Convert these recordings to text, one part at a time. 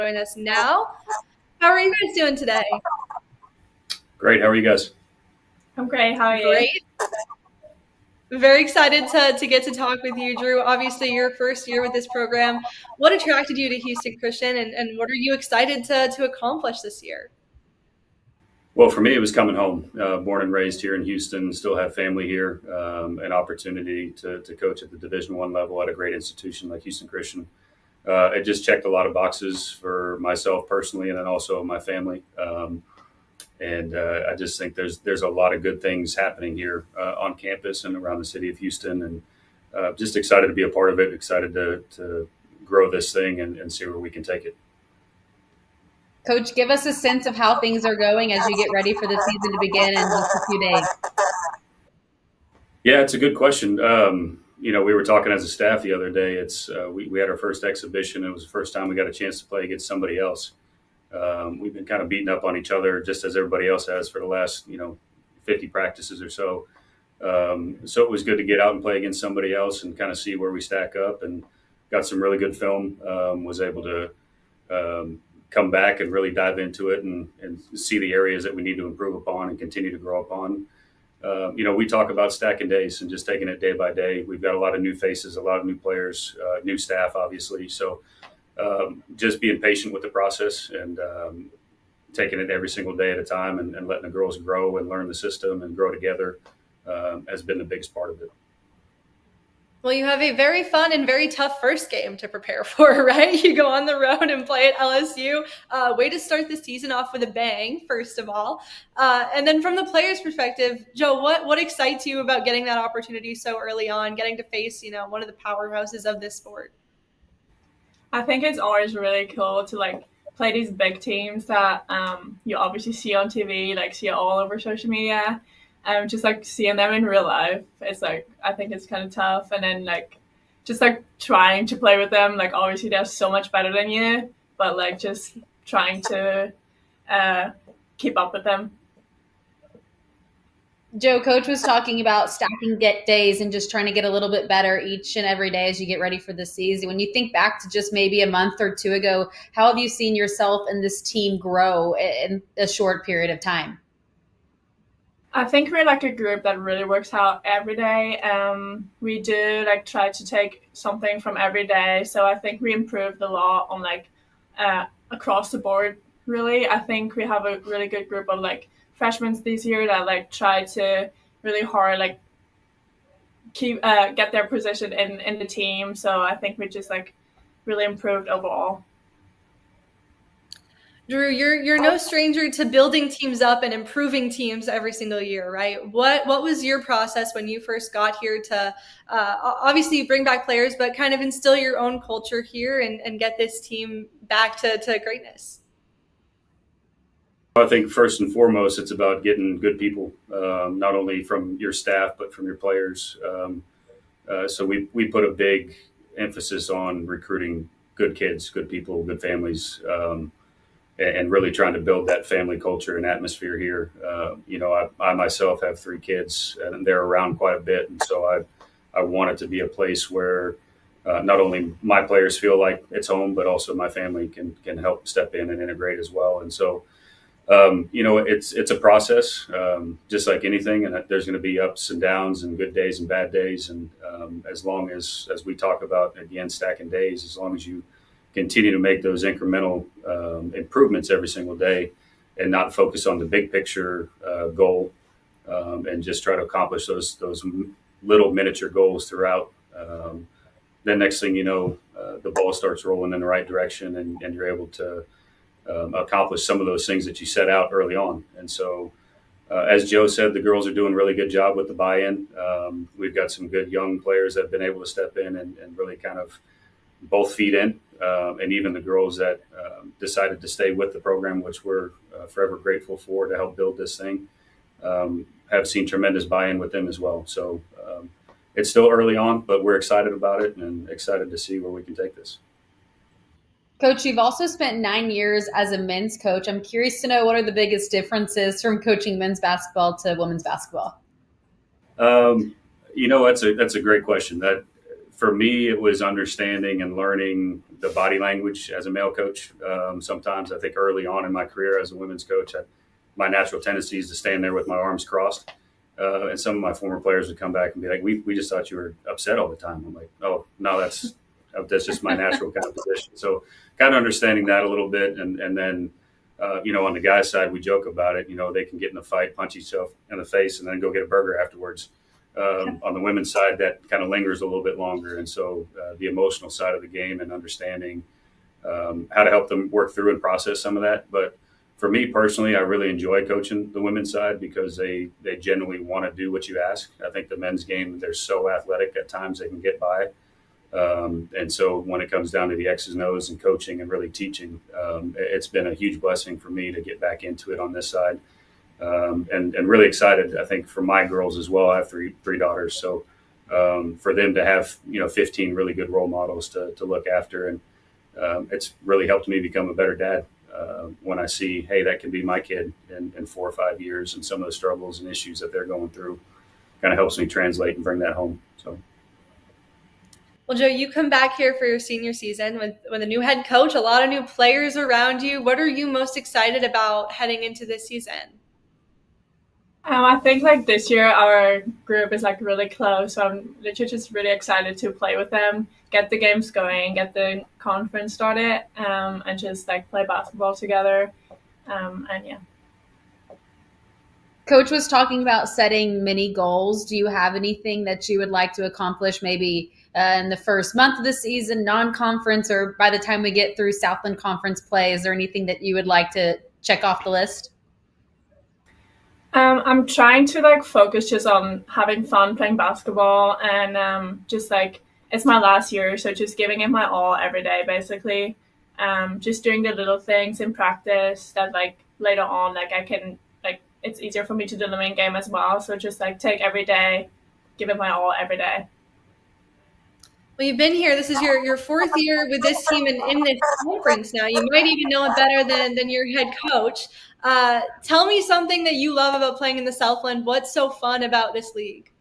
join us now. How are you guys doing today? Great. How are you guys? I'm great. How are you? Great. Very excited to get to talk with you, Drew. Obviously, your first year with this program. What attracted you to Houston Christian, and what are you excited to accomplish this year? Well, for me, it was coming home. Born and raised here in Houston, still have family here. An opportunity to coach at the Division I level at a great institution like Houston Christian. It just checked a lot of boxes for myself personally, and then also my family. I just think there's a lot of good things happening here on campus and around the city of Houston, and just excited to be a part of it. Excited to grow this thing and see where we can take it. Coach, give us a sense of how things are going as you get ready for the season to begin in just a few days. Yeah, it's a good question. We were talking as a staff the other day. We had our first exhibition. It was the first time we got a chance to play against somebody else. We've been kind of beating up on each other just as everybody else has for the last 50 practices or so. So it was good to get out and play against somebody else and kind of see where we stack up, and got some really good film. Was able to come back and really dive into it and see the areas that we need to improve upon and continue to grow upon. We talk about stacking days and just taking it day by day. We've got a lot of new faces, a lot of new players, new staff, obviously. So just being patient with the process and taking it every single day at a time and letting the girls grow and learn the system and grow together has been the biggest part of it. Well, you have a very fun and very tough first game to prepare for, right? You go on the road and play at LSU. Way to start the season off with a bang, first of all. And then from the players' perspective, Joe, what excites you about getting that opportunity so early on, getting to face, one of the powerhouses of this sport? I think it's always really cool to play these big teams that you obviously see on TV, see it all over social media. Just seeing them in real life, it's I think it's kind of tough. And then just trying to play with them, obviously they're so much better than you, but just trying to keep up with them. Joe, Coach was talking about stacking days and just trying to get a little bit better each and every day as you get ready for the season. When you think back to just maybe a month or two ago, how have you seen yourself and this team grow in a short period of time? I think we're a group that really works out every day. We do try to take something from every day. So I think we improved a lot on across the board, really. I think we have a really good group of freshmen this year that try to really hard keep get their position in the team. So I think we just really improved overall. Drew, you're no stranger to building teams up and improving teams every single year, right? What was your process when you first got here to obviously bring back players, but kind of instill your own culture here and get this team back to greatness? I think first and foremost, it's about getting good people, not only from your staff, but from your players. So we put a big emphasis on recruiting good kids, good people, good families, and really trying to build that family culture and atmosphere here. I myself have 3 kids, and they're around quite a bit. And so I want it to be a place where not only my players feel like it's home, but also my family can help step in and integrate as well. And so, it's a process, just like anything. And there's going to be ups and downs and good days and bad days. And as long as we talk about, again, stacking days, as long as you continue to make those incremental improvements every single day and not focus on the big picture goal, and just try to accomplish those little miniature goals throughout. Then next thing you know, the ball starts rolling in the right direction, and you're able to accomplish some of those things that you set out early on. And so, as Joe said, the girls are doing a really good job with the buy-in. We've got some good young players that have been able to step in and really kind of both feed in, and even the girls that decided to stay with the program, which we're forever grateful for to help build this thing, have seen tremendous buy-in with them as well. So it's still early on, but we're excited about it and excited to see where we can take this. Coach, you've also spent 9 years as a men's coach. I'm curious to know, what are the biggest differences from coaching men's basketball to women's basketball? That's a great question. That for me, it was understanding and learning the body language as a male coach. Sometimes I think early on in my career as a women's coach, my natural tendency is to stand there with my arms crossed. And some of my former players would come back and be like, we just thought you were upset all the time. I'm like, oh, no, that's just my natural kind of position. So kind of understanding that a little bit. And then, on the guy's side, we joke about it. They can get in a fight, punch each other in the face, and then go get a burger afterwards. On the women's side, that kind of lingers a little bit longer. And so the emotional side of the game and understanding how to help them work through and process some of that. But for me personally, I really enjoy coaching the women's side because they genuinely want to do what you ask. I think the men's game, they're so athletic at times they can get by. And so when it comes down to the X's and O's and coaching and really teaching, it's been a huge blessing for me to get back into it on this side. And really excited, I think, for my girls as well. I have three daughters. So for them to have, 15 really good role models to look after. And it's really helped me become a better dad when I see, hey, that can be my kid in 4 or 5 years, and some of the struggles and issues that they're going through kind of helps me translate and bring that home. So. Well, Joe, you come back here for your senior season with a new head coach, a lot of new players around you. What are you most excited about heading into this season? I think this year our group is really close. So I'm literally just really excited to play with them, get the games going, get the conference started, and just play basketball together. And yeah. Coach was talking about setting mini goals. Do you have anything that you would like to accomplish maybe in the first month of the season, non-conference, or by the time we get through Southland Conference play? Is there anything that you would like to check off the list? I'm trying to focus just on having fun playing basketball and just it's my last year, so just giving it my all every day basically. Just doing the little things in practice that later on I can it's easier for me to do the main game as well. So just take every day, give it my all every day. Well, you've been here. This is your fourth year with this team in this conference now. You might even know it better than your head coach. Tell me something that you love about playing in the Southland. What's so fun about this league?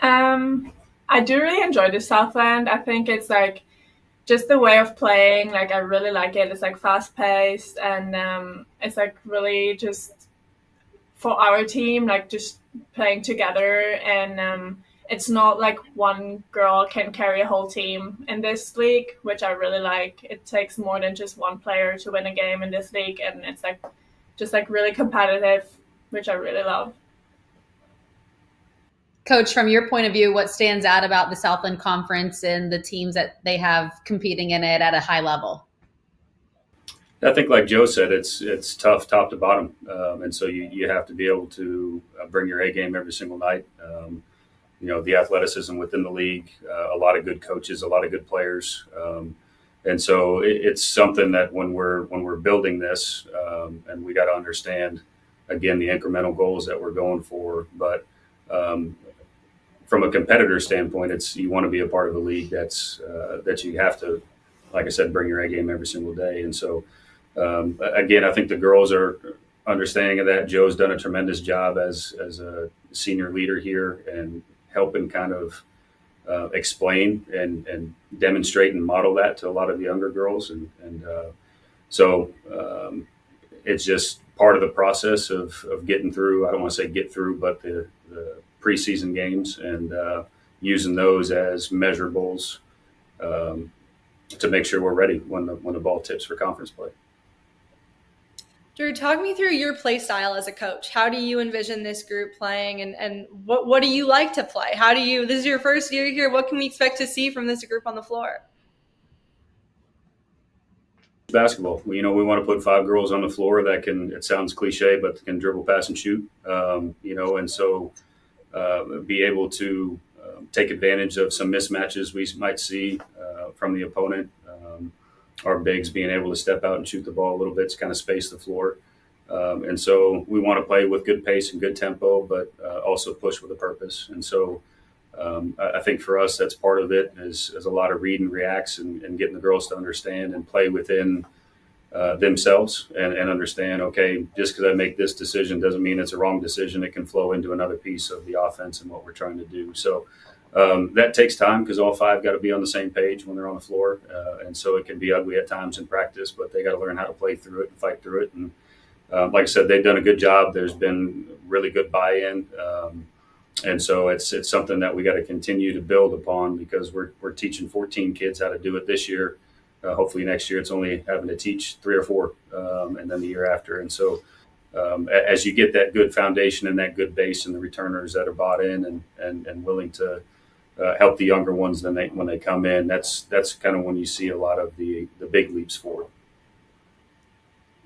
I do really enjoy the Southland. I think it's just the way of playing. I really like it. It's fast paced and it's really just for our team, just playing together and it's not one girl can carry a whole team in this league, which I really like. It takes more than just one player to win a game in this league, and it's just really competitive, which I really love. Coach, from your point of view, what stands out about the Southland Conference and the teams that they have competing in it at a high level? I think, like Joe said, it's tough top to bottom, and so you have to be able to bring your A game every single night. The athleticism within the league, a lot of good coaches, a lot of good players, and so it's something that when we're building this, and we got to understand again the incremental goals that we're going for. But from a competitor standpoint, you want to be a part of a league that you have to, like I said, bring your A game every single day. And so again, I think the girls are understanding of that. Joe's done a tremendous job as a senior leader here and helping kind of explain and demonstrate and model that to a lot of the younger girls. So it's just part of the process of getting through. I don't want to say get through, but the preseason games and using those as measurables to make sure we're ready when the ball tips for conference play. Drew, talk me through your play style as a coach. How do you envision this group playing, and what do you like to play? This is your first year here. What can we expect to see from this group on the floor? Basketball. We want to put 5 girls on the floor that can, it sounds cliche, but can dribble, pass, and shoot. And so be able to take advantage of some mismatches we might see from the opponent. Our bigs being able to step out and shoot the ball a little bit to kind of space the floor. And so we want to play with good pace and good tempo, but also push with a purpose. And so I think for us, that's part of it is a lot of read and reacts and getting the girls to understand and play within themselves and understand, okay, just because I make this decision doesn't mean it's a wrong decision. It can flow into another piece of the offense and what we're trying to do. So That takes time because all five got to be on the same page when they're on the floor. And so it can be ugly at times in practice, but they got to learn how to play through it and fight through it. And like I said, they've done a good job. There's been really good buy-in. And so it's something that we got to continue to build upon because we're teaching 14 kids how to do it this year. Hopefully next year it's only having to teach 3 or 4, and then the year after. And so as you get that good foundation and that good base and the returners that are bought in and willing to help the younger ones when they come in, that's kind of when you see a lot of the big leaps forward.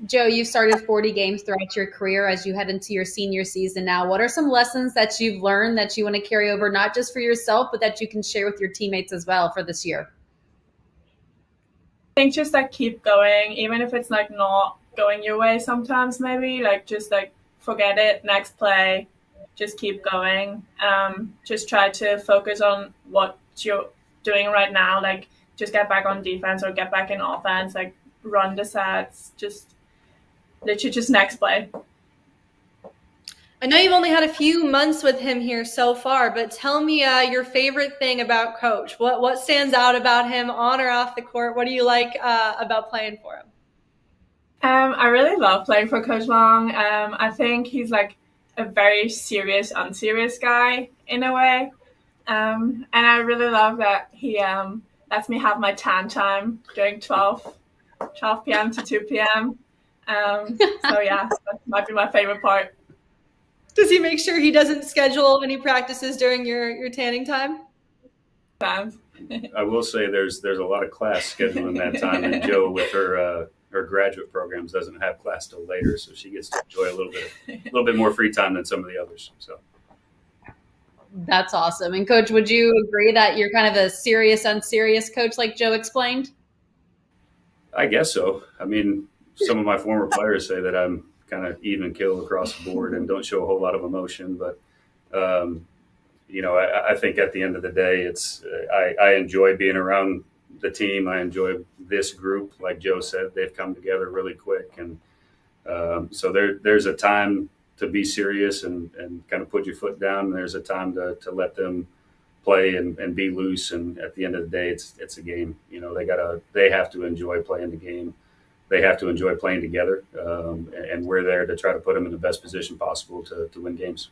Joe, you've started 40 games throughout your career as you head into your senior season now. What are some lessons that you've learned that you want to carry over, not just for yourself, but that you can share with your teammates as well for this year? I think just like keep going, even if it's like not going your way sometimes, maybe like just like forget it, next play, just keep going. Just try to focus on what you're doing right now, like just get back on defense or get back in offense, like run the sets, just literally just next play. I know you've only had a few months with him here so far, but tell me your favorite thing about Coach. What stands out about him on or off the court? What do you like about playing for him? I really love playing for Coach Long. I think he's like a very serious, unserious guy in a way. And I really love that he lets me have my tan time during 12 p.m. to 2 p.m. So yeah, that might be my favorite part. Does he make sure he doesn't schedule any practices during your tanning time? I will say there's a lot of class scheduling that time, and Joe with her graduate programs doesn't have class till later, so she gets to enjoy a little bit more free time than some of the others. So that's awesome. And Coach, would you agree that you're kind of a serious, unserious coach like Joe explained? I guess so. I mean, some of my former players say that I'm kind of even kill across the board and don't show a whole lot of emotion, but I think at the end of the day, I enjoy being around the team. I enjoy this group. Like Joe said, they've come together really quick, and so there's a time to be serious and kind of put your foot down. And there's a time to let them play and be loose. And at the end of the day, it's a game. They have to enjoy playing the game. They have to enjoy playing together, and we're there to try to put them in the best position possible to win games.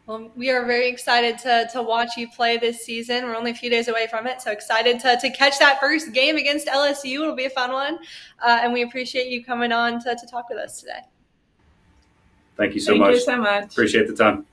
Well, we are very excited to watch you play this season. We're only a few days away from it, so excited to catch that first game against LSU. It'll be a fun one, and we appreciate you coming on to talk with us today. Thank you so much. Thank you so much. Appreciate the time.